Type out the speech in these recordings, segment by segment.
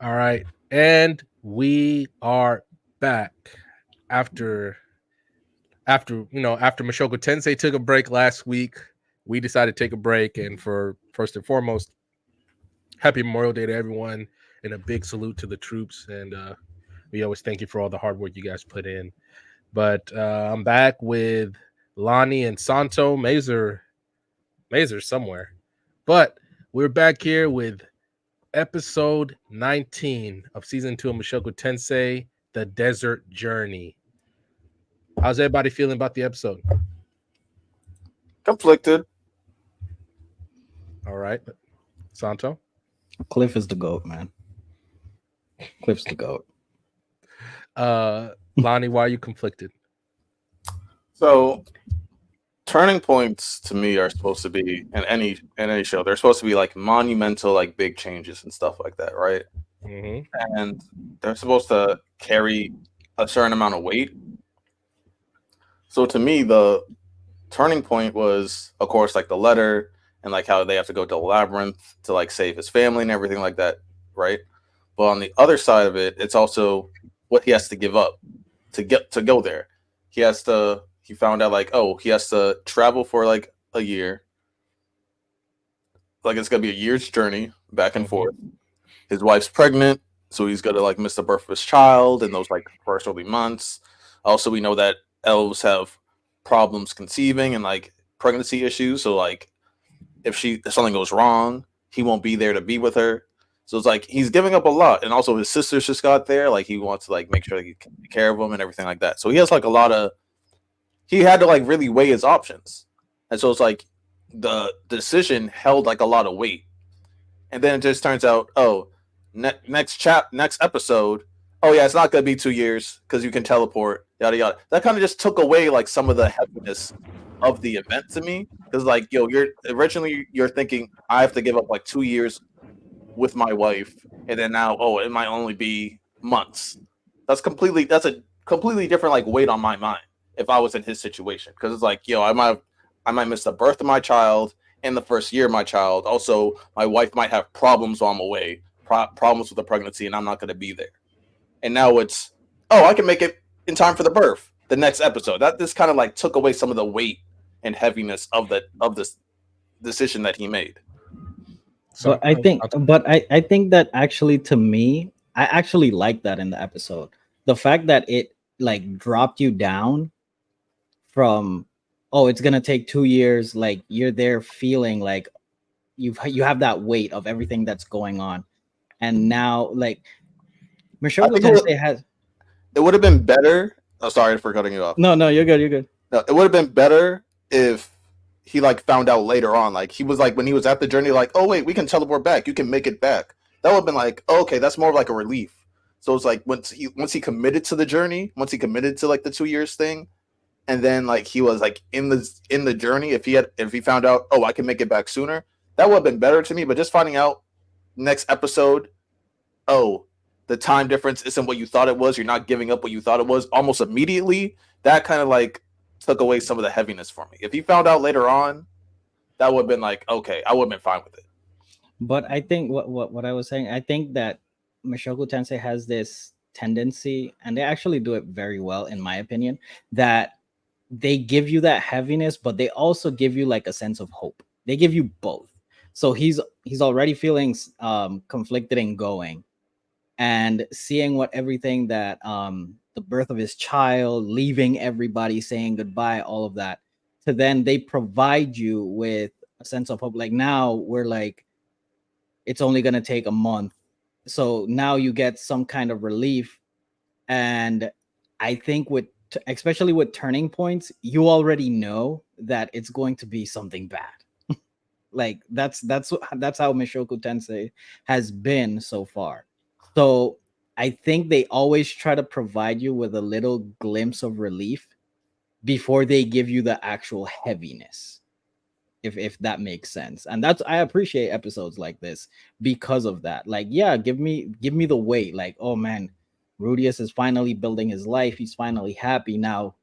All right. And we are back after after Mushoku Tensei took a break last week. We decided to take a break, and for first and foremost, happy Memorial Day to everyone, and a big salute to the troops. And we always thank you for all the hard work you guys put in. But I'm back with Lani and Santo. Mazer somewhere, but we're back here with episode 19 of season 2 of Mushoku Tensei, The Desert Journey. How's everybody feeling about the episode? Conflicted. All right, Santo. Cliff is the goat, man. Cliff's the goat. Lonnie, why are you conflicted? So turning points to me are supposed to be in any show. They're supposed to be like monumental, like big changes and stuff like that, right? Mm-hmm. And they're supposed to carry a certain amount of weight. So to me, the turning point was, of course, like the letter and like how they have to go to the labyrinth to like save his family and everything like that, right? But on the other side of it, it's also what he has to give up to go there. He found out like, oh, he has to travel for like a year. Like it's gonna be a year's journey back and forth. His wife's pregnant, so he's gonna like miss the birth of his child in those like first early months. Also, we know that elves have problems conceiving and like pregnancy issues. So like if something goes wrong, he won't be there to be with her. So it's like he's giving up a lot. And also his sisters just got there. Like he wants to like make sure that he can take care of them and everything like that. So he has like a lot of he had to like really weigh his options. And so it's like the decision held like a lot of weight. And then it just turns out, oh, next episode, oh yeah, it's not gonna be 2 years because you can teleport, yada yada. That kind of just took away like some of the heaviness of the event to me. Because like, you're thinking I have to give up like 2 years with my wife, and then now, oh, it might only be months. That's a completely different like weight on my mind if I was in his situation. Because it's like, I might miss the birth of my child in the first year of my child. Also, my wife might have problems while I'm away, problems with the pregnancy, and I'm not going to be there. And now it's, oh, I can make it in time for the birth. The next episode. That this kind of like took away some of the weight and heaviness of this decision that he made. So I think that actually, to me, I actually like that in the episode. The fact that it like dropped you down from, oh, it's gonna take 2 years, like you're there feeling like you have that weight of everything that's going on. And now like I Mushoku think Tensei has it would have been better. Oh, sorry for cutting you off. no, you're good, you're good. No, it would have been better if he like found out later on. Like he was like when he was at the journey, like, oh wait, we can teleport back. You can make it back. That would have been like, oh, okay, that's more of like a relief. So it's like once he committed to the journey, once he committed to like the 2 years thing, and then like he was like in the journey. If he found out, oh, I can make it back sooner, that would have been better to me. But just finding out next episode, oh, the time difference isn't what you thought it was. You're not giving up what you thought it was almost immediately. That kind of like took away some of the heaviness for me. If he found out later on, that would have been like, okay, I would have been fine with it. But I think what I was saying, I think that Mushoku Tensei has this tendency, and they actually do it very well, in my opinion, that they give you that heaviness, but they also give you like a sense of hope. They give you both. So he's already feeling conflicted and going, and seeing what everything that the birth of his child, leaving everybody, saying goodbye, all of that. So then they provide you with a sense of hope. Like now we're like, it's only going to take a month. So now you get some kind of relief. And I think especially with turning points, you already know that it's going to be something bad. Like that's how Mushoku Tensei has been so far. So I think they always try to provide you with a little glimpse of relief before they give you the actual heaviness, if that makes sense. And that's, I appreciate episodes like this because of that. Like, yeah, give me the weight. Like, oh man, Rudius is finally building his life. He's finally happy now.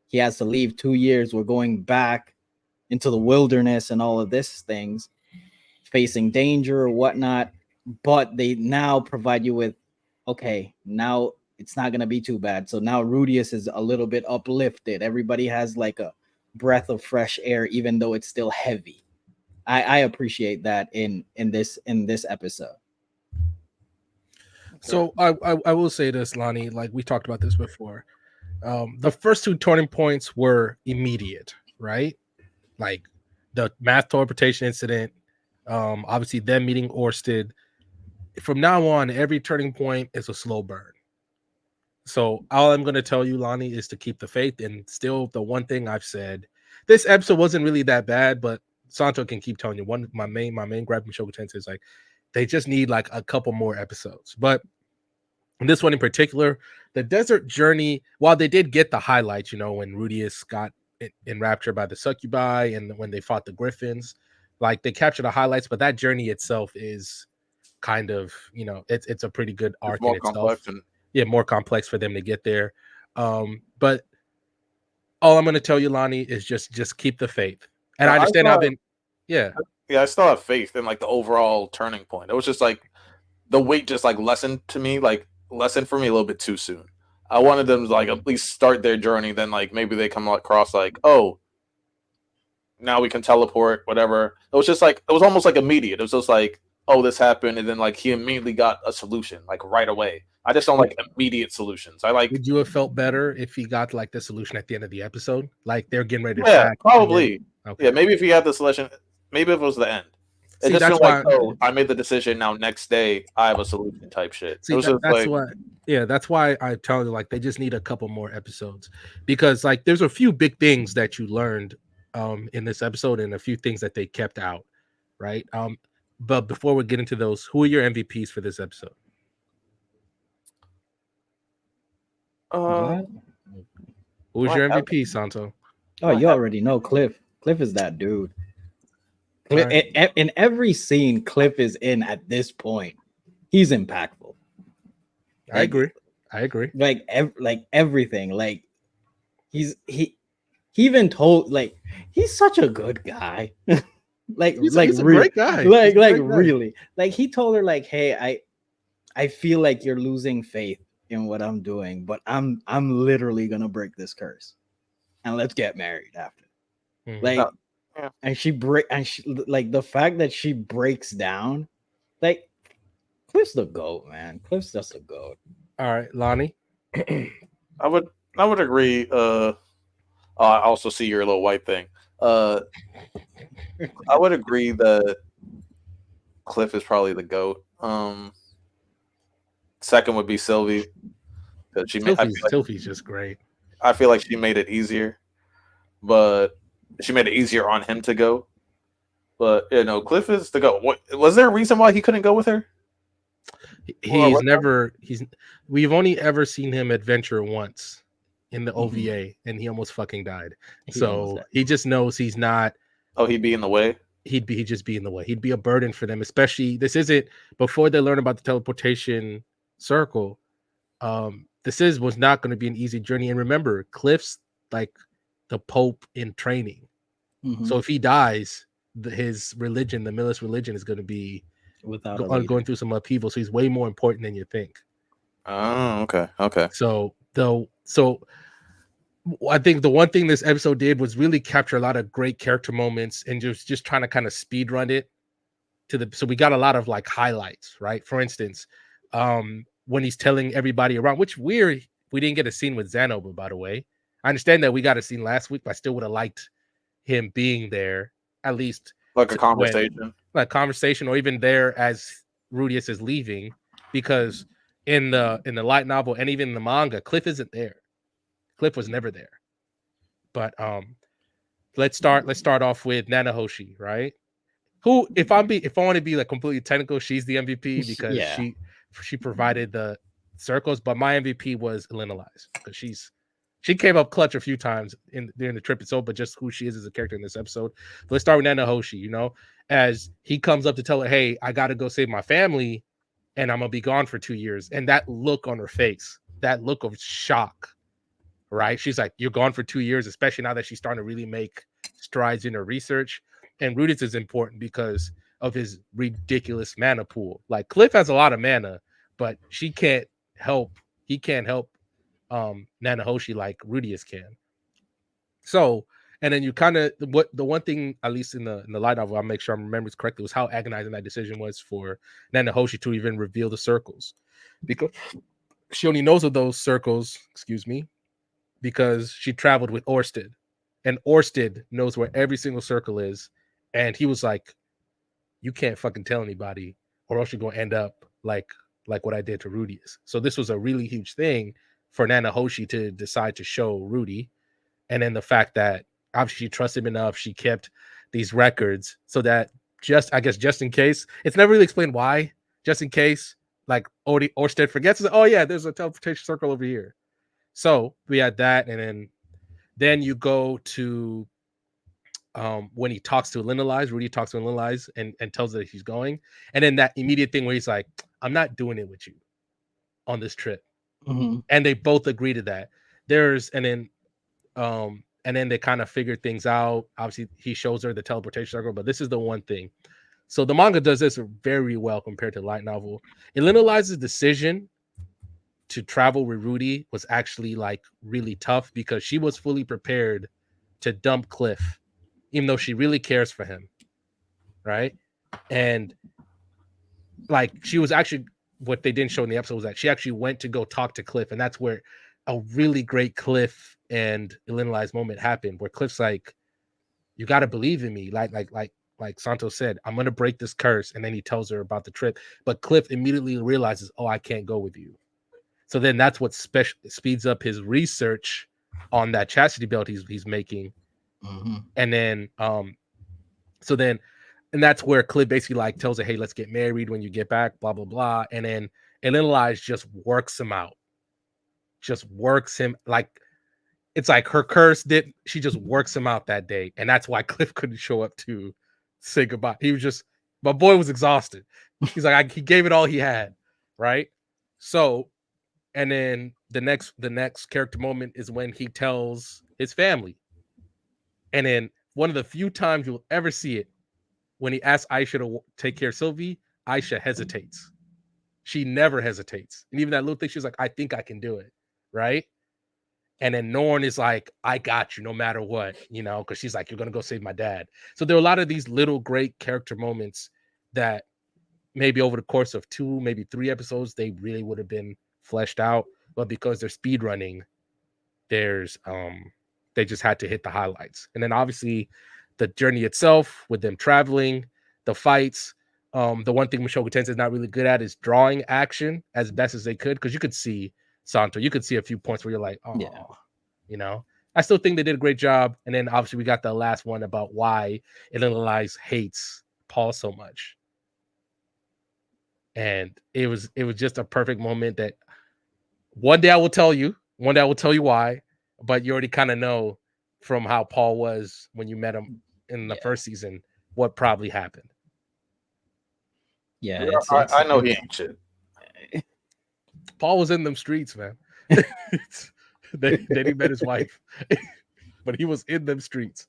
He has to leave 2 years. We're going back into the wilderness and all of this things, facing danger or whatnot. but they now provide you with, okay, now it's not gonna be too bad. So now Rudius is a little bit uplifted. Everybody has like a breath of fresh air, even though it's still heavy. I appreciate that in this episode. So I will say this, Lani, like we talked about this before. The first two turning points were immediate, right? Like the math teleportation incident, obviously them meeting Orsted. From now on, every turning point is a slow burn. So all I'm going to tell you, Lani, is to keep the faith. And still, the one thing I've said, this episode wasn't really that bad, but Santo can keep telling you. One, my main gripe with Mushoku Tensei is like they just need like a couple more episodes. But this one in particular, the desert journey, while they did get the highlights, when Rudius got enraptured by the Succubi and when they fought the Griffins, like they captured the highlights, but that journey itself is kind of, it's a pretty good arc in itself. More complex for them to get there. But all I'm going to tell you, Lani, is just keep the faith. And I understand I still have faith in like the overall turning point. It was just like the weight just like lessened for me a little bit too soon. I wanted them to like at least start their journey, then like maybe they come across like, oh, now we can teleport, whatever. It was just like, it was almost like immediate. It was just like, oh, this happened, and then like he immediately got a solution like right away. I just don't like immediate solutions. Would you have felt better if he got like the solution at the end of the episode? Like they're getting ready to attack. Probably. Okay. Yeah, maybe if he had the solution, maybe if it was the end. It just felt like, oh, I made the decision. Now next day I have a solution type shit. That's why I tell you, like, they just need a couple more episodes, because like there's a few big things that you learned in this episode and a few things that they kept out, right? But before we get into those, who are your MVPs for this episode? Who's your MVP, Santo? Oh, you already know Cliff. Cliff is that dude. In every scene Cliff is in at this point, he's impactful. I agree. Like everything. Like he even told, like, he's such a good guy. he's a great guy. Really. Like he told her, like, hey, I feel like you're losing faith in what I'm doing, but I'm literally gonna break this curse, and let's get married after. Like. Yeah. And she like the fact that she breaks down, like, Cliff's the GOAT, man. Cliff's just a GOAT. All right, Lani. I would agree. I also see your little white thing. I would agree that Cliff is probably the GOAT. Second would be Sylvie. Sylvie's just great. I feel like she made it easier, but she made it easier on him to go. But Cliff is the GOAT. Was there a reason why he couldn't go with her? We've only ever seen him adventure once in the OVA, and he almost fucking died. He just knows he's not. Oh, he'd be in the way. He'd just be in the way. He'd be a burden for them, especially this isn't before they learn about the teleportation circle. Was not going to be an easy journey. And remember, Cliff's like the Pope in training. Mm-hmm. So if he dies, his religion, the Millis religion, is going to be going through some upheaval. So he's way more important than you think. Oh, okay. So I think the one thing this episode did was really capture a lot of great character moments and just trying to kind of speed run it so we got a lot of like highlights, right? For instance, when he's telling everybody around, which we didn't get a scene with Zanoba, by the way. I understand that we got a scene last week, but I still would have liked him being there, at least like a conversation, or even there as Rudius is leaving, because in the light novel and even in the manga, Cliff isn't there. Cliff was never there. But let's start off with Nanahoshi, right? Who, if I want to be like completely technical, she's the MVP because she provided the circles, but my MVP was Elinalise because she came up clutch a few times during the trip itself, but just who she is as a character in this episode. But let's start with Nanahoshi, as he comes up to tell her, hey, I got to go save my family and I'm going to be gone for 2 years. And that look on her face, that look of shock, right? She's like, you're gone for 2 years, especially now that she's starting to really make strides in her research. And Rudius is important because of his ridiculous mana pool. Like Cliff has a lot of mana, but he can't help Nanahoshi like Rudius can. So, and then you kind of the one thing, at least in the light novel, I'll make sure I remember this correctly, was how agonizing that decision was for Nanahoshi to even reveal the circles, because she only knows of those circles, because she traveled with Orsted, and Orsted knows where every single circle is, and he was like, "You can't fucking tell anybody, or else you're gonna end up like what I did to Rudius." So this was a really huge thing for Nanahoshi to decide to show Rudy. And then the fact that obviously she trusted him enough, she kept these records so that just in case, it's never really explained why, just in case, like Orsted forgets, oh yeah, there's a teleportation circle over here. So we had that, and then you go to when he talks to Elinalise, Rudy talks to Elinalise and tells her that he's going, and then that immediate thing where he's like, I'm not doing it with you on this trip. Mm-hmm. And they both agree to that. And then they kind of figure things out. Obviously, he shows her the teleportation circle, but this is the one thing. So the manga does this very well compared to the light novel. Elinalise's decision to travel with Rudy was actually like really tough, because she was fully prepared to dump Cliff, even though she really cares for him, right? And like she was actually, what they didn't show in the episode was that she actually went to go talk to Cliff, and that's where a really great Cliff and Elinalise moment happened, where Cliff's like, "You got to believe in me," like Santos said, "I'm gonna break this curse," and then he tells her about the trip, but Cliff immediately realizes, "Oh, I can't go with you." So then that's what speeds up his research on that chastity belt he's making, and then and that's where Cliff basically like tells her, "Hey, let's get married when you get back," blah blah blah, and then Elinalise just works him out. Just works him, like it's like her curse did. She just works him out that day, and that's why Cliff couldn't show up to say goodbye. He was just, my boy was exhausted. He's like, he gave it all he had, right? So, and then the next character moment is when he tells his family, and then one of the few times you'll ever see it, when he asks Aisha to take care of Sylvie, Aisha hesitates. She never hesitates, and even that little thing, she's like, "I think I can do it," right? And then Norn is like, "I got you no matter what," because she's like, "You're going to go save my dad." So there are a lot of these little great character moments that maybe over the course of 2, maybe 3 episodes, they really would have been fleshed out. But because they're speed running, they just had to hit the highlights. And then obviously the journey itself with them traveling, the fights. The one thing Mushoku Tensei is not really good at is drawing action as best as they could, because you could see Santo, you could see a few points where you're like, "Oh, yeah." I still think they did a great job. And then obviously we got the last one about why Elinalise hates Paul so much. And it was just a perfect moment that one day I will tell you why, but you already kind of know from how Paul was when you met him in the first season what probably happened. Yeah, I know he ain't shit. Paul was in them streets, man. Then he met his wife, but he was in them streets.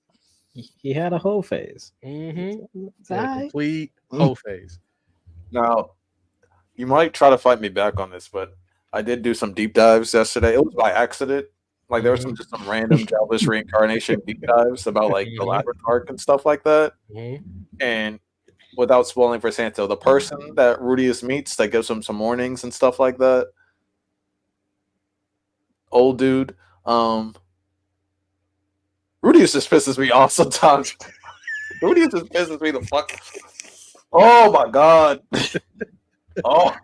He had a whole phase. Complete whole phase. Now, you might try to fight me back on this, but I did do some deep dives yesterday. It was by accident. Like there was some random jobless reincarnation deep dives about like the labyrinth arc and stuff like that. And without spoiling for Santo, the person that Rudius meets that gives him some warnings and stuff like that, old dude, Rudius just pisses me off sometimes. Rudius just pisses me the fuck. Oh my god. Oh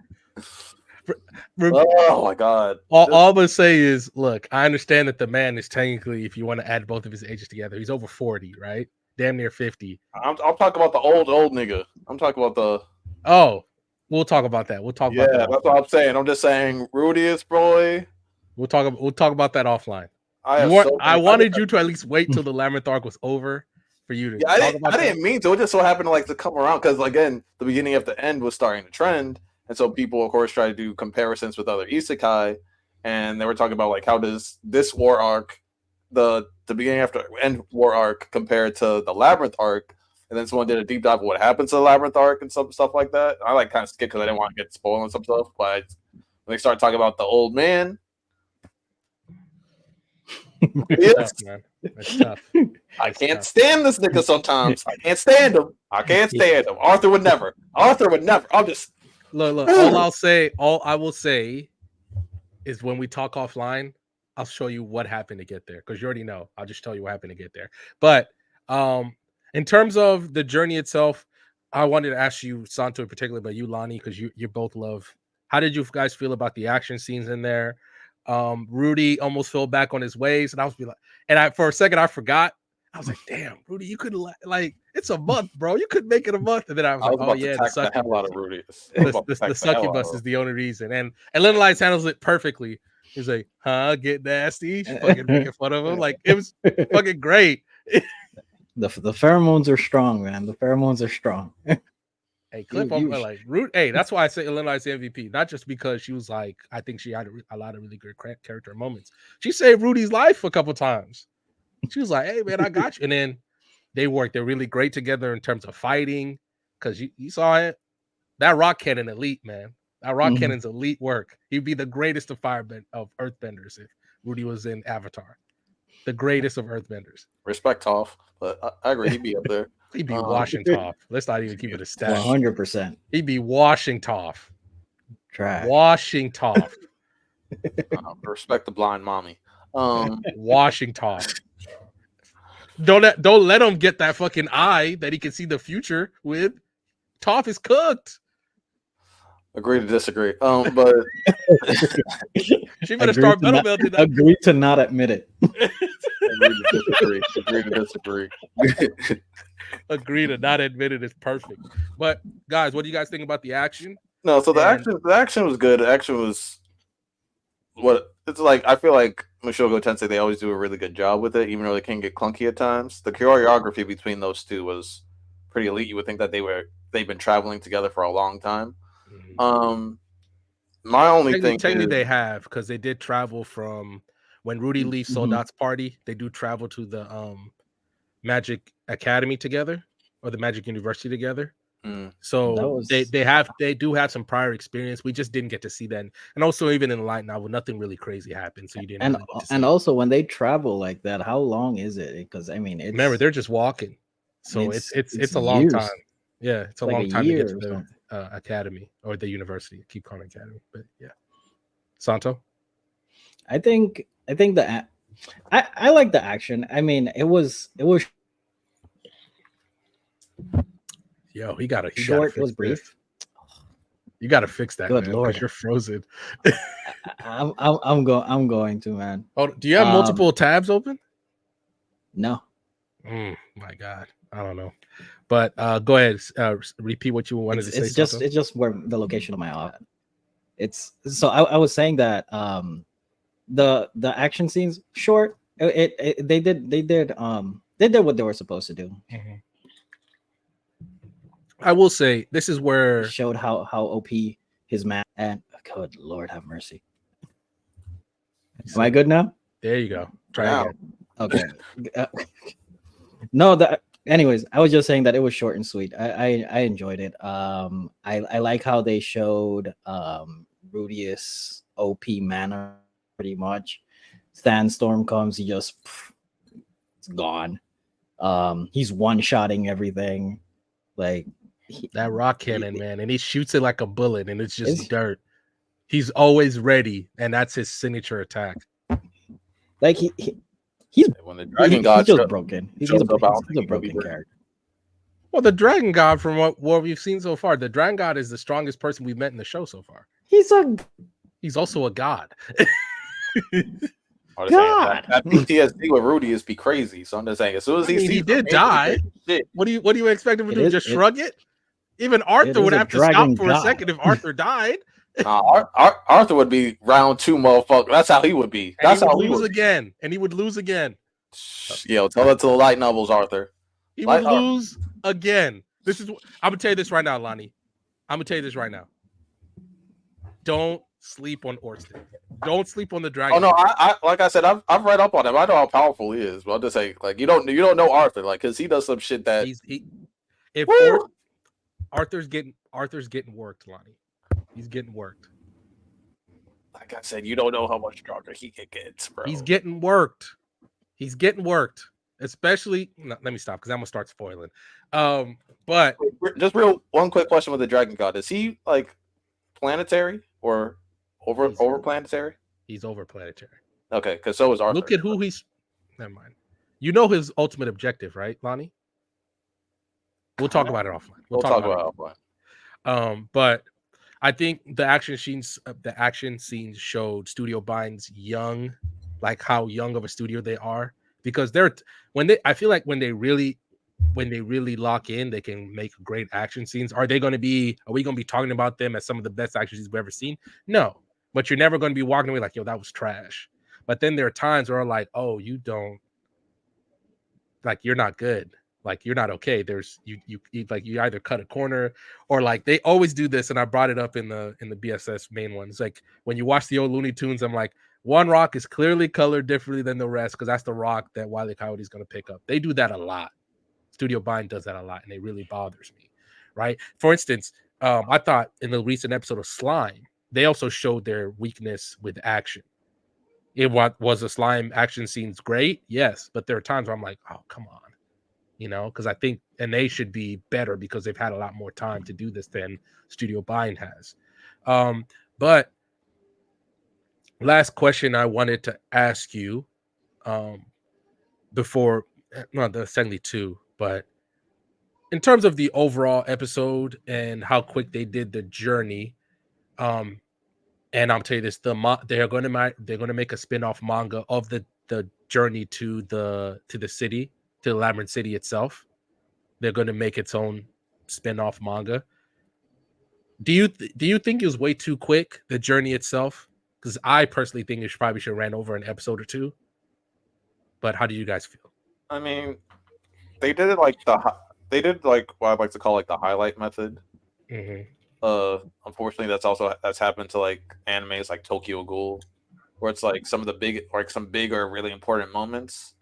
my god. All I'm gonna say is, look, I understand that the man is technically, if you want to add both of his ages together, he's over 40, right? Damn near 50. I'm talking about the old nigga. I'm talking about the. Oh, we'll talk about that. We'll talk about that. Yeah, that's what I'm saying. I'm just saying, Rudius, boy. We'll talk about that offline. I wanted you to at least wait till the Labyrinth arc was over for you to. Yeah, I didn't mean to. It just so happened to come around because again, the beginning of the end was starting to trend, and so people, of course, try to do comparisons with other isekai, and they were talking about how does this war arc, the beginning after end war arc, compare to the Labyrinth arc, and then someone did a deep dive of what happens to the Labyrinth arc and some stuff like that. I like kind of skipped because I didn't want to get spoiled on some stuff. But when they started talking about the old man, It's tough, man. It's tough. I can't stand this nigga sometimes. I can't stand him. I can't stand him. Arthur would never. I'm just Look. All I will say is when we talk offline, I'll show you what happened to get there because you already know. I'll just tell you what happened to get there. But in terms of the journey itself, I wanted to ask you, Santo in particular, but you, Lani, because you both love. How did you guys feel about the action scenes in there? Rudy almost fell back on his ways, and I was like, for a second I forgot. I was like, damn, Rudy, you could like it's a month, bro. You could make it a month. And then I was like, oh yeah, the succubus. Rudy. The succubus is the only reason. And Elinalise handles it perfectly. He's like, huh, get nasty. She's fucking making fun of him. Like it was fucking great. The pheromones are strong, man. The pheromones are strong. Hey, Cliff, like Root. Hey, that's why I say Elinalise MVP. Not just because she was like, I think she had a lot of really good character moments. She saved Rudy's life a couple times. She was like, hey man, I got you. And then they worked. They're really great together in terms of fighting. Because you saw it. That rock cannon elite, man. That rock cannon's elite work. He'd be the greatest of earthbenders if Rudy was in Avatar. The greatest of earthbenders. Respect Toph, but I agree he'd be up there. He'd be washing Toph. Let's not even keep it a stat. 100%. He'd be washing Toph. Trash. Washing Toph. Respect the blind mommy. Washing Toph. Don't let him get that fucking eye that he can see the future with. Toph is cooked. Agree to disagree. But she better start metal melting. Agree to not admit it. Agree to disagree. Agree to not admit it is perfect. But guys, what do you guys think about the action? No, so the action was good. The action was what it's like. I feel like Mushoku Tensei, they always do a really good job with it, even though they can get clunky at times. The choreography between those two was pretty elite. You would think that they've been traveling together for a long time. My only thing technically they have, because they did travel from when Rudy leaves Soldat's party. They do travel to the Magic Academy together, or the Magic University together. So they do have some prior experience. We just didn't get to see that, and also even in the light novel, nothing really crazy happened. So you didn't. And also when they travel like that, how long is it? Because I mean, remember they're just walking, so it's a long time. Yeah, it's a like long time to get to the academy or the university. Keep calling it academy, but yeah. Santo, I think that I like the action. I mean, it was. Yo, he got short. It was brief. You got to fix that. Good man, Lord, you're frozen. I'm going to, man. Oh, do you have multiple tabs open? No. My God, I don't know. But go ahead. Repeat what you wanted to say. It's just where the location of my office. It's so I was saying that the action scenes short. They did what they were supposed to do. I will say this is where it showed how OP his man, and good Lord have mercy. Am I good now? There you go. Try again. Okay. Anyways, I was just saying that it was short and sweet. I enjoyed it. I like how they showed Rudius OP manner pretty much. Sandstorm comes, he just it's gone. He's one-shotting everything. Like that rock cannon, man, and he shoots it like a bullet, and it's just dirt. He's always ready, and that's his signature attack. Like he's when the Dragon God just broken. He's a broken character. Well, the Dragon God, from what we've seen so far, the Dragon God is the strongest person we've met in the show so far. He's also a god. God, that PTSD with Rudy is be crazy. So I'm just saying, as soon as he did die, what do you expect him to do? Just shrug it? Even Arthur would have to stop for a second if Arthur died. Arthur would be round 2, motherfucker. That's how he would be. That's how he would again, and he would lose again. Yo, tell that to the light novels, Arthur. He would lose again. This is. I'm gonna tell you this right now, Lani. I'm gonna tell you this right now. Don't sleep on Orston. Don't sleep on the dragon. Oh no, I like I said, I've read up on him. I know how powerful he is. But I'll just say, like, you don't know Arthur, like, because he does some shit that If Woo! Arthur's getting worked, Lonnie. He's getting worked. Like I said, you don't know how much stronger he gets, bro. He's getting worked. He's getting worked. Especially, no, let me stop because I'm gonna start spoiling. But Just one quick question with the Dragon God: is he like planetary or over planetary? He's over planetary. Okay, because so is Arthur. Look at who he's. Never mind. You know his ultimate objective, right, Lonnie? We'll talk about it offline. We'll talk about it offline. But I think the action scenes showed Studio Bind's young, like how young of a studio they are, because I feel like when they really lock in, they can make great action scenes. Are we going to be talking about them as some of the best action scenes we've ever seen? No, but you're never going to be walking away like, yo, that was trash. But then there are times where like, oh, you don't, like, you're not good. Like, you're not okay. There's you like, you either cut a corner or like they always do this. And I brought it up in the BSS main ones. Like when you watch the old Looney Tunes, I'm like, one rock is clearly colored differently than the rest because that's the rock that Wile E. Coyote's going to pick up. They do that a lot. Studio Bind does that a lot, and it really bothers me, right? For instance, I thought in the recent episode of Slime, they also showed their weakness with action. Was the Slime action scenes great? Yes, but there are times where I'm like, oh, come on, because I think, and they should be better because they've had a lot more time to do this than Studio Bind has. But last question I wanted to ask you before, no, there's secondly two, but in terms of the overall episode and how quick they did the journey, and I'll tell you this: they're going to make a spin-off manga of the journey to the city, to Labyrinth City itself. They're going to make its own spin-off manga. Do you think it was way too quick, the journey itself? Because I personally think it probably should have ran over an episode or two. But how do you guys feel? I mean, they did it like what I'd like to call like the highlight method. Mm-hmm. Unfortunately, that's happened to like animes like Tokyo Ghoul, where it's like some big or really important moments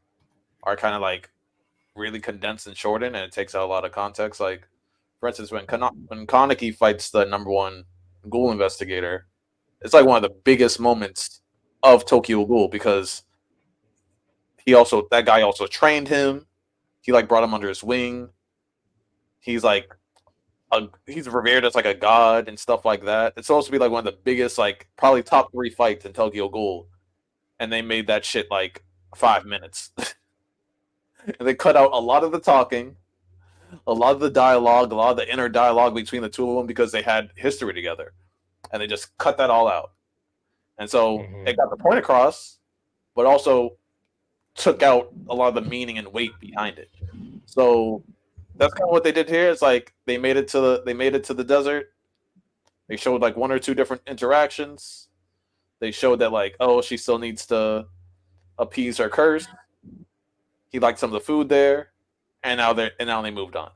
are kind of like really condensed and shortened, and it takes out a lot of context. Like, for instance, when Kaneki fights the #1 Ghoul investigator, it's like one of the biggest moments of Tokyo Ghoul because that guy also trained him. He like brought him under his wing. He's like he's revered as like a god and stuff like that. It's supposed to be like one of the biggest, like probably top 3 fights in Tokyo Ghoul, and they made that shit like 5 minutes. And they cut out a lot of the talking, a lot of the dialogue, a lot of the inner dialogue between the two of them because they had history together, and they just cut that all out. And so it got the point across, but also took out a lot of the meaning and weight behind it. So that's kind of what they did here. It's like they made it to the desert. They showed like 1 or 2 different interactions. They showed that like, oh, she still needs to appease her curse. He liked some of the food there, and now they moved on.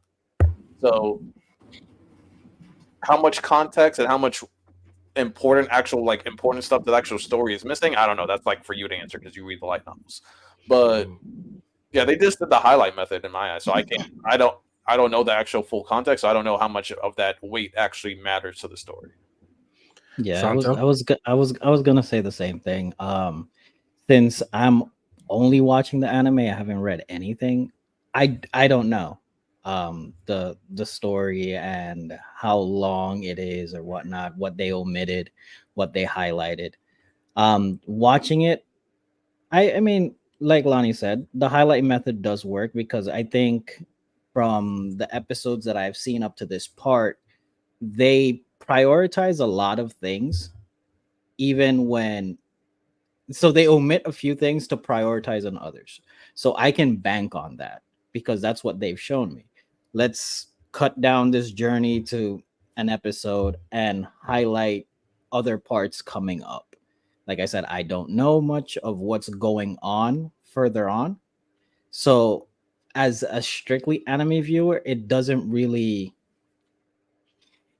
So how much context and how much important stuff that actual story is missing, I don't know. That's like for you to answer because you read the light novels. But yeah, they just did the highlight method in my eyes. So I don't know the actual full context. So I don't know how much of that weight actually matters to the story. Yeah, I was gonna say the same thing. Since I'm only watching the anime, I haven't read anything. I don't know the story and how long it is or whatnot, what they omitted, what they highlighted. Watching it, I mean, like Lani said, the highlight method does work because I think from the episodes that I've seen up to this part, they prioritize a lot of things, even when so they omit a few things to prioritize on others. So I can bank on that because that's what they've shown me. Let's cut down this journey to an episode and highlight other parts coming up. Like I said, I don't know much of what's going on further on. So as a strictly anime viewer, it doesn't really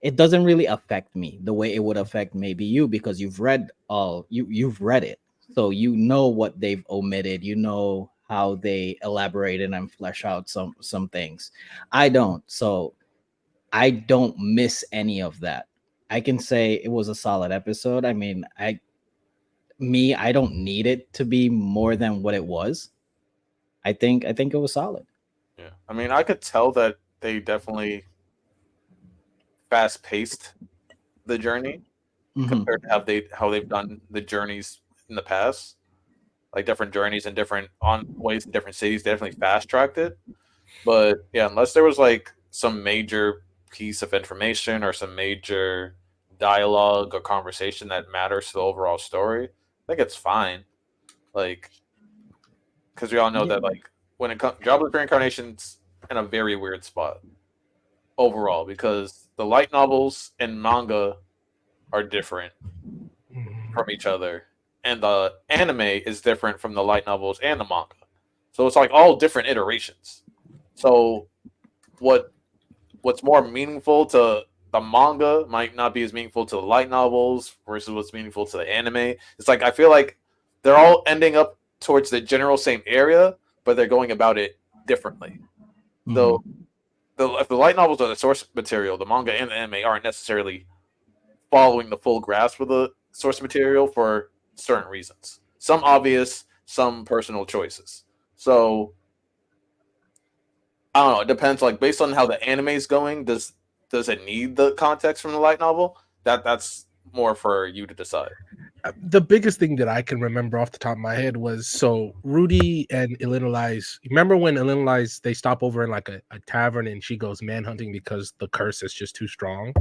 affect me the way it would affect maybe you because you've read it. So you know what they've omitted, you know how they elaborated and flesh out some things. I don't. So I don't miss any of that. I can say it was a solid episode. I mean, I don't need it to be more than what it was. I think it was solid. Yeah, I mean, I could tell that they definitely fast paced the journey Mhm. compared to how they've done the journeys in the past, like different journeys and different on ways in different cities. They definitely fast tracked it. But yeah, unless there was like some major piece of information or some major dialogue or conversation that matters to the overall story, I think it's fine. Like, because we all know Yeah. that like when it comes, Jobless Reincarnation's in a very weird spot overall because the light novels and manga are different from each other, and the anime is different from the light novels and the manga. So it's like all different iterations. So what what's more meaningful to the manga might not be as meaningful to the light novels versus what's meaningful to the anime. It's like I feel like they're all ending up towards the general same area, but they're going about it differently. Mhm. So if the light novels are the source material, the manga and the anime aren't necessarily following the full grasp of the source material for certain reasons. Some obvious, some personal choices. So I don't know. It depends. Like based on how the anime is going, does it need the context from the light novel? That's more for you to decide. The biggest thing that I can remember off the top of my head was so Rudy and Elinalise. Remember when Elinalise they stop over in like a tavern and she goes manhunting because the curse is just too strong,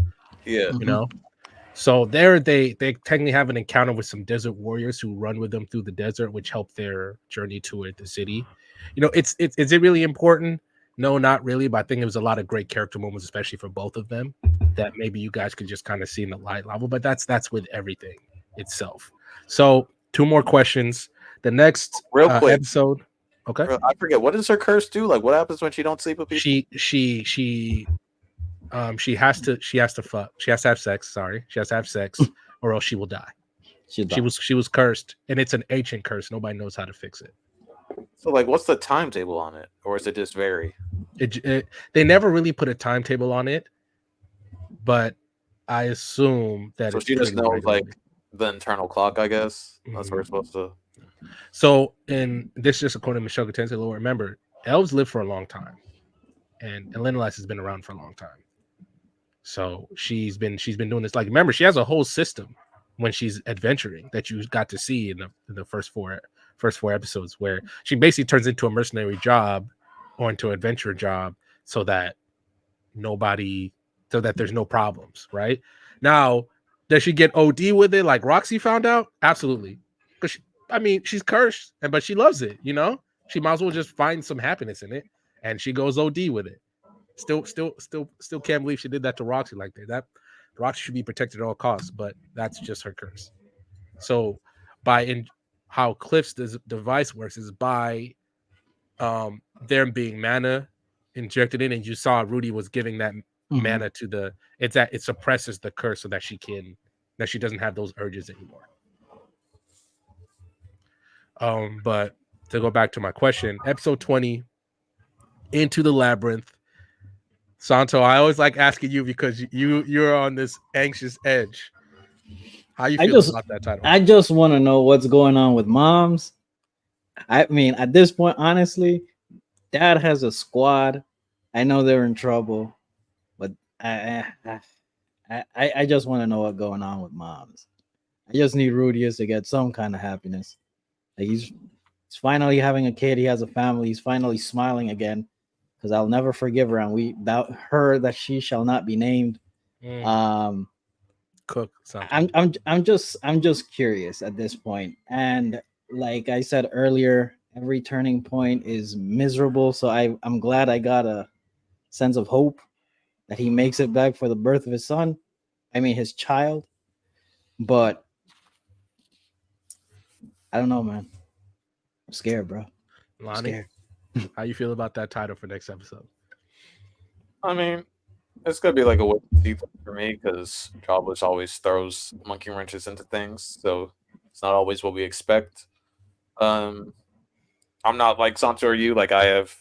Yeah. you know? So there they technically have an encounter with some desert warriors who run with them through the desert, which help their journey toward the city. You know, it's is it really important? No, not really, but I think it was a lot of great character moments, especially for both of them, that maybe you guys could just kind of see in the light level. But that's with everything itself. So two more questions. The next Real quick, episode, okay. I forget what does her curse do? Like what happens when she don't sleep with people? She has to fuck. She has to have sex. Sorry, she has to have sex, or else she will die. She She was cursed, and it's an ancient curse. Nobody knows how to fix it. So like what's the timetable on it? Or is it just vary? They never really put a timetable on it, but I assume that So it's she just pretty knows regular. like the internal clock, I guess. That's what we're supposed to. So, and this is just according to Mushoku Tensei lore. Remember, elves live for a long time, and Elinalise has been around for a long time. So she's been doing this. Like, remember, she has a whole system when she's adventuring that you got to see in the first four episodes, where she basically turns into a mercenary job or into an adventure job, so that nobody, so that there's no problems. Right now, does she get OD with it like Roxy found out? Absolutely, because I mean she's cursed, but she loves it. She might as well just find some happiness in it, and she goes OD with it. Still can't believe she did that to Roxy like that. That Roxy should be protected at all costs, but that's just her curse. So, how Cliff's device works is by there being mana injected in, and you saw Rudy was giving that mana to it suppresses the curse so that she doesn't have those urges anymore. But to go back to my question, episode 20, Into the Labyrinth. Santo, I always like asking you because you're on this anxious edge. How you I feeling just about that title? I just want to know what's going on with moms. I mean, at this point, honestly, dad has a squad. I know they're in trouble, but I just want to know what's going on with moms. I just need Rudius to get some kind of happiness. Like he's finally having a kid. He has a family. He's finally smiling again. Because I'll never forgive her, and her that she shall not be named. Um, Cook something. I'm just curious at this point, and like I said earlier, every turning point is miserable. So I'm glad I got a sense of hope that he makes it back for the birth of his son. I mean his child, but I don't know, man. I'm scared, bro. I'm Lani, scared. how you feel about that title for next episode? I mean, it's gonna be like a wait and see thing for me because Jobless always throws monkey wrenches into things, so it's not always what we expect. Um, I'm not like Santo or you. Like I have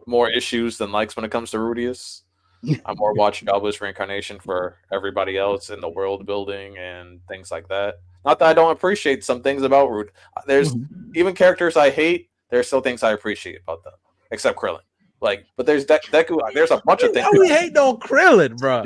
more issues than likes when it comes to Rudius. I'm more watching Jobless Reincarnation for everybody else in the world building and things like that. Not that I don't appreciate some things about Rude. There's even characters I hate. There's still things I appreciate about them, except Krillin. Like, but there's Deku. There's a bunch of things. Why we hate no Krillin, bro?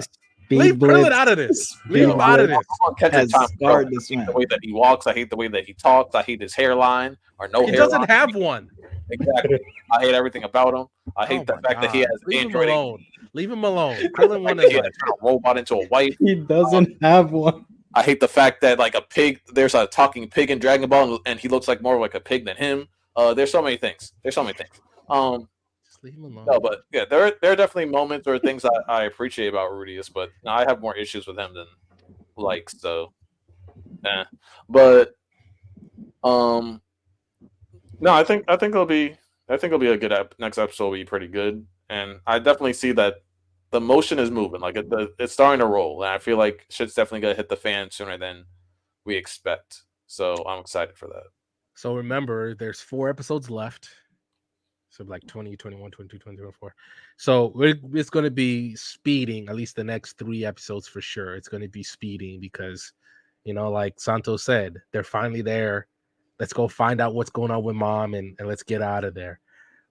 Leave Krillin out of this. Leave him out of this. Has scarred this man. The way that he walks, I hate the way that he talks. I hate his hairline or no hairline. He doesn't have one. Exactly. I hate everything about him. I hate the fact that he has Android. Leave him alone. Krillin wanted to turn a robot into a wife. He doesn't have one. I hate the fact that like a pig, there's a talking pig in Dragon Ball, and he looks like more like a pig than him. There's so many things. Leave him alone. No, but yeah, there are definitely moments or things I appreciate about Rudius, but I have more issues with him than likes. So, but no, I think it'll be a good next episode. Will be pretty good, and I definitely see that the motion is moving. Like it's starting to roll, and I feel like shit's definitely gonna hit the fan sooner than we expect. So I'm excited for that. So remember, there's 4 episodes left. So like 20, 21, 22, 23, 24. So it's going to be speeding, at least the next 3 episodes for sure. It's going to be speeding because, like Santos said, they're finally there. Let's go find out what's going on with mom and let's get out of there.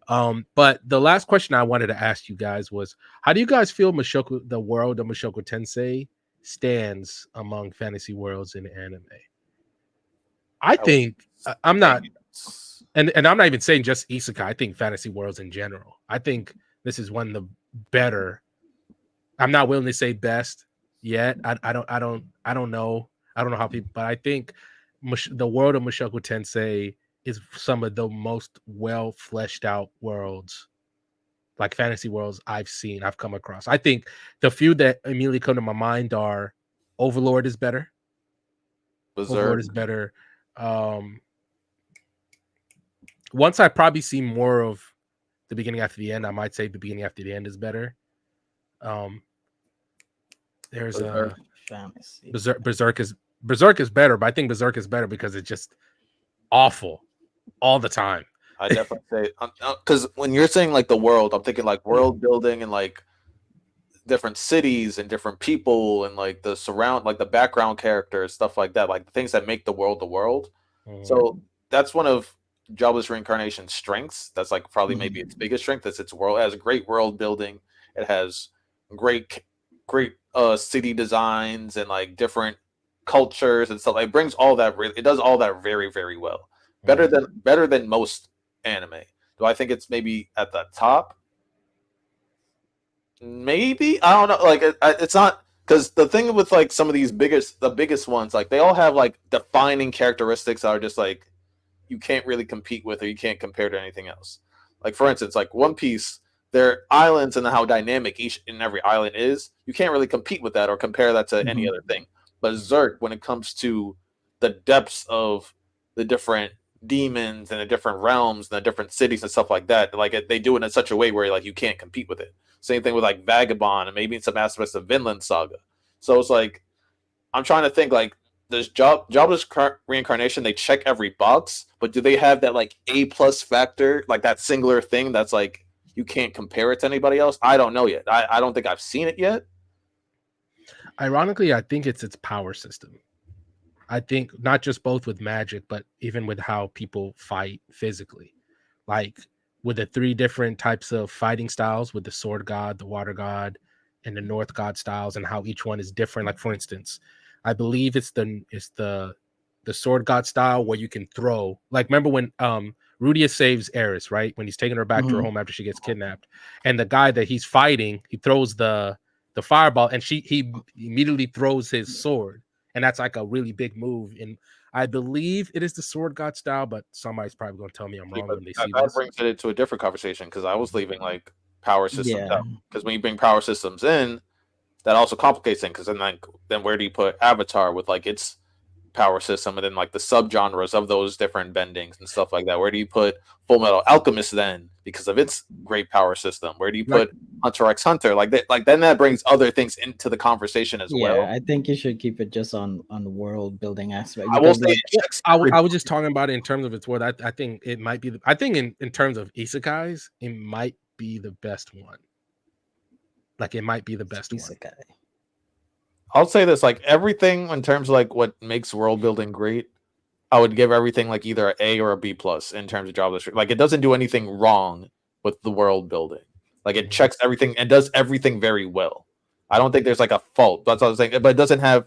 But the last question I wanted to ask you guys was, how do you guys feel the world of Mushoku Tensei stands among fantasy worlds in anime? I think I'm not... And I'm not even saying just isekai. I think fantasy worlds in general. I think this is one of the better. I'm not willing to say best yet. I don't know. I don't know how people, but I think the world of Mushoku Tensei is some of the most well fleshed out worlds, like fantasy worlds I've come across. I think the few that immediately come to my mind are Overlord is better. Overlord is better. Once I probably see more of the beginning after the end, I might say the beginning after the end is better. There's a Berserk is better, but I think Berserk is better because it's just awful all the time. I definitely say because when you're saying like the world, I'm thinking like world building and like different cities and different people and like the background characters, stuff like that, like the things that make the world the world. Mm-hmm. So that's one of Jobless Reincarnation's strengths. That's like probably maybe its biggest strength. That's its world. It has great world building. It has great city designs and like different cultures and stuff. It brings all that. It does all that very, very well. Better than most anime. Do I think it's maybe at the top? Maybe, I don't know. Like it's not, because the thing with like some of these the biggest ones, like they all have like defining characteristics that are just like you can't really compete with or you can't compare to anything else. Like for instance, like One Piece, their islands and how dynamic each and every island is, you can't really compete with that or compare that to any other thing. But Berserk, when it comes to the depths of the different demons and the different realms and the different cities and stuff like that, like they do it in such a way where like you can't compete with it. Same thing with like Vagabond and maybe in some aspects of Vinland Saga. So it's like I'm trying to think like this Jobless Reincarnation, they check every box, but do they have that like A+ factor, like that singular thing that's like you can't compare it to anybody else? I don't know yet. I don't think I've seen it yet. Ironically, I think it's its power system. I think not just both with magic, but even with how people fight physically. Like with the 3 different types of fighting styles, with the sword god, the water god, and the North god styles, and how each one is different. Like for instance, I believe it's the sword god style where you can throw. Like remember when Rudius saves Eris, right? When he's taking her back to her home after she gets kidnapped, and the guy that he's fighting, he throws the fireball, and he immediately throws his sword, and that's like a really big move. And I believe it is the sword god style, but somebody's probably going to tell me I'm wrong when they see this. That brings it into a different conversation because I was leaving like power systems out. Because when you bring power systems in, that also complicates things. Because then where do you put Avatar with like its power system, and then like the subgenres of those different bendings and stuff like that. Where do you put Full Metal Alchemist then, because of its great power system? Where do you put Hunter x Hunter? Like that, like then that brings other things into the conversation as well. I think you should keep it just on the world building aspect. I will Because, say like, it checks I every was just talking about it in terms of its worth. I think it might be. I think in terms of isekais, it might be the best one. Like it might be the best one. isekai. I'll say this, like everything in terms of like what makes world building great, I would give everything like either an A or a B plus in terms of job description. Like it doesn't do anything wrong with the world building. Like it checks everything and does everything very well. I don't think there's like a fault. That's what I was saying. But it doesn't have,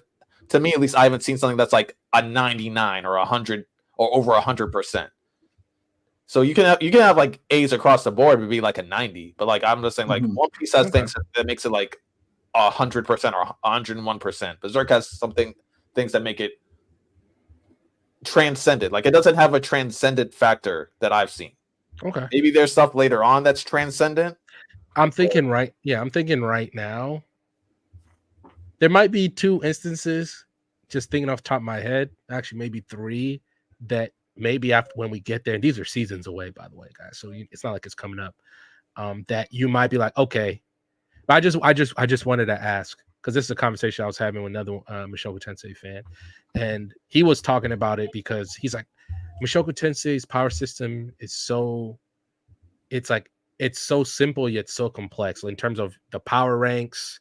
to me at least, I haven't seen something that's like a 99 or 100 or over 100%. So you can have like A's across the board would be like a 90. But like I'm just saying, like One Piece has things that makes it like 100% or 101%. Berserk has things that make it transcendent. Like it doesn't have a transcendent factor that I've seen. Okay. Maybe there's stuff later on that's transcendent. I'm thinking right now. There might be 2 instances, just thinking off the top of my head, actually maybe 3, that maybe after when we get there, and these are seasons away, by the way, guys. So it's not like it's coming up. That you might be like, okay. But I just wanted to ask, because this is a conversation I was having with another Mushoku Tensei fan, and he was talking about it because he's like, Mushoku Tensei's power system is so, it's so simple yet so complex in terms of the power ranks,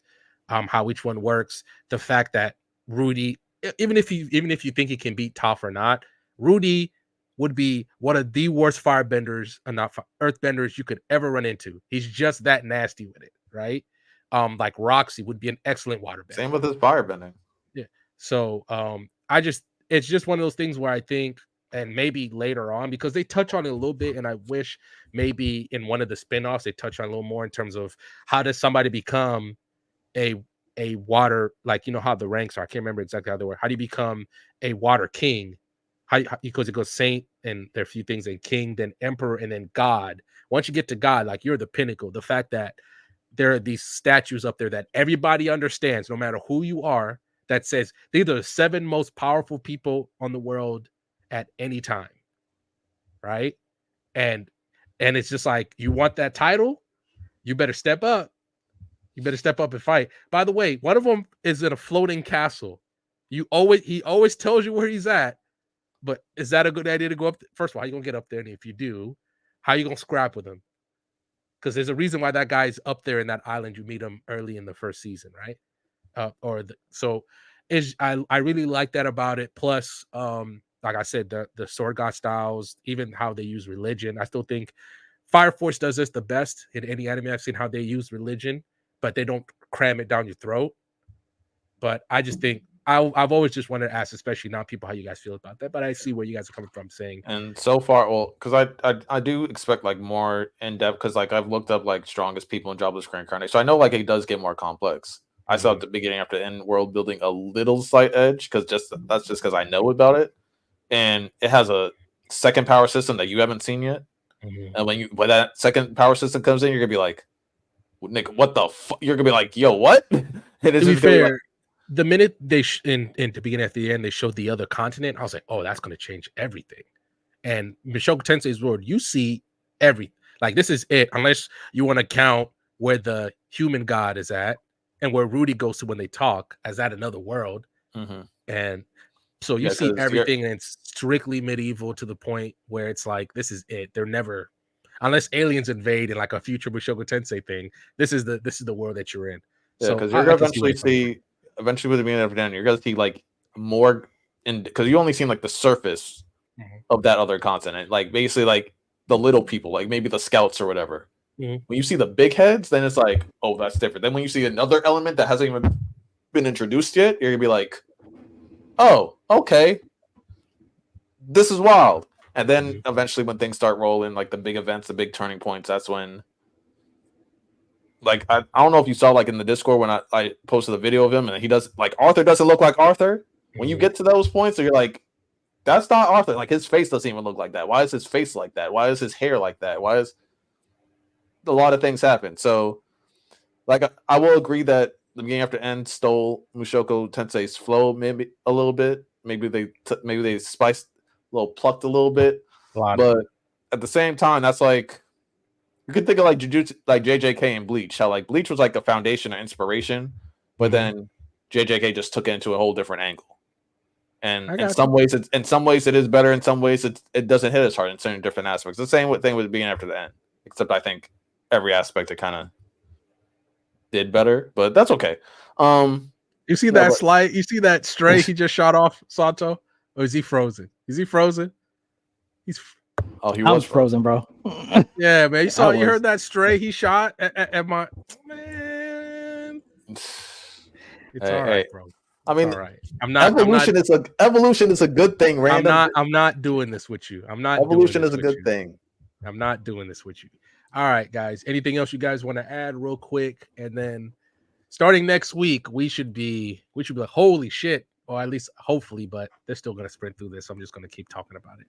how each one works, the fact that Rudy, even if you think he can beat Toph or not, Rudy would be one of the worst firebenders, not earthbenders you could ever run into. He's just that nasty with it, right? Like Roxy would be an excellent waterbender. Same with his firebending. Yeah. So it's just one of those things where I think, and maybe later on, because they touch on it a little bit, and I wish maybe in one of the spinoffs they touch on a little more in terms of how does somebody become a water, like, you know how the ranks are. I can't remember exactly how they were. How do you become a water king? Because it goes saint, and there are a few things, and king, then emperor, and then god. Once you get to god, like you're the pinnacle. The fact that there are these statues up there that everybody understands, no matter who you are, that says these are the 7 most powerful people on the world at any time, right? And it's just like, you want that title, you better step up. You better step up and fight. By the way, one of them is in a floating castle. He always tells you where he's at, but is that a good idea to go up? First of all, how you gonna get up there? And if you do, how you gonna scrap with him? Because there's a reason why that guy's up there in that island. You meet him early in the first season, right? I really like that about it. Plus, like I said, the sword god styles, even how they use religion. I still think Fire Force does this the best in any anime I've seen, how they use religion, but they don't cram it down your throat. But I just think I've always just wanted to ask, especially now, people, how you guys feel about that. But I see where you guys are coming from, saying, and so far, well, because I do expect like more in depth, because like I've looked up like strongest people in Jobless Reincarnate, so I know like it does get more complex. I saw at the beginning after the end world building a little slight edge, because that's just because I know about it, and it has a second power system that you haven't seen yet. And when that second power system comes in, you're gonna be like, Nick, what the fuck? You're gonna be like, yo, what? To be fair, the minute they in the beginning at the end they showed the other continent, I was like, oh, that's gonna change everything. And Mushoku Tensei's world, you see everything. Like, this is it, unless you want to count where the human god is at and where Rudy goes to when they talk, as at another world. And so you see everything, and it's strictly medieval to the point where it's like, this is it. They're never, unless aliens invade in like a future Mushoku Tensei thing, this is the world that you're in. Yeah, so because you're gonna eventually with the beginning of the end, you're gonna see like more because you only seen like the surface of that other continent, like basically like the little people, like maybe the scouts or whatever. When you see the big heads, then it's like, oh, that's different. Then when you see another element that hasn't even been introduced yet, you're gonna be like, oh, okay, this is wild. And then eventually when things start rolling, like the big events, the big turning points, that's when, like, I don't know if you saw like in the Discord when I posted the video of him, and he does, like, Arthur doesn't look like Arthur. When you get to those points, you're like, that's not Arthur. Like, his face doesn't even look like that. Why is his face like that? Why is his hair like that? Why is a lot of things happen? So, like, I will agree that the beginning after end stole Mushoku Tensei's flow maybe a little bit, maybe they spiced plucked a little bit, Lani. but at the same time, that's like you could think of like Jujutsu, like JJK and Bleach. How like Bleach was like the foundation of inspiration, but then JJK just took it into a whole different angle. And in some ways it is better. In some ways it doesn't hit as hard in certain different aspects. The same thing with being after the end, except I think every aspect it kind of did better, but that's okay. You see that slide? You see that stray he just shot off Sato? Or is he frozen? Is he frozen? He was frozen, bro. Yeah, man. You heard that stray he shot at my man. It's all right, bro. I mean, all right. Evolution is a good thing, Random. I'm not doing this with you. Evolution is a good thing. I'm not doing this with you. All right, guys. Anything else you guys want to add real quick? And then starting next week, we should be like, holy shit. Or at least hopefully, but they're still gonna sprint through this. So I'm just gonna keep talking about it.